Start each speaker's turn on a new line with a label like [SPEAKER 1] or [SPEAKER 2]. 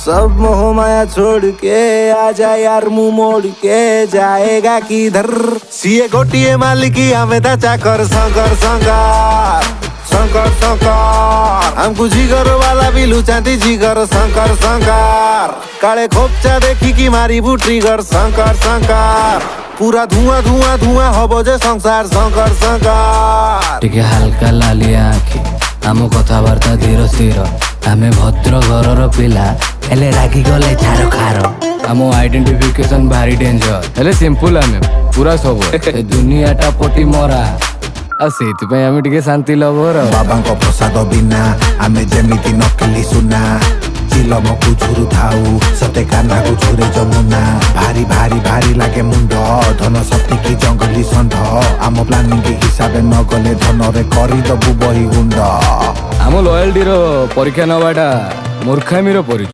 [SPEAKER 1] सब मोह माया छोड़ के आजा यार मुंह मोड़ के जाएगा किधर। सीए गोटिए मालिकी हमें ता चाकर शंकर शंकर शंकर शंकर हमको जिगर वाला भी लुचाती जिगर शंकर शंकर काले खोपचा देखी की मारी बुट्रीगर शंकर शंकर पूरा धुआं धुआं धुआं हबो जे संसार शंकर शंकर।
[SPEAKER 2] टिके हालका लालिया आखि आम कथबार्ता धीर स्थिर आमे भद्र घरर पिला हेले रागी गले छार खार आम आइडेंटिफिकेशन भारी डेंजर हेले सिंपल आमे पूरा सब ए दुनियाटा पटी मरा आ सेतिपय आमे टिके शांति लवर
[SPEAKER 1] बाबांको प्रसाद बिना आमे जेमिति नकली सुना चिलमकु झुरु थाउ सते कान्हाकु झुरे जमुना भारी भारी भारी लागे मुंड धन शक्ति की जंगली षंढ आम प्लानिंग के हिसाब न गले धन रे करी दबु बही गुंड
[SPEAKER 2] आम लॉयल्टी रो परीक्षा नवाटा मूर्खामी रो परीक्षा।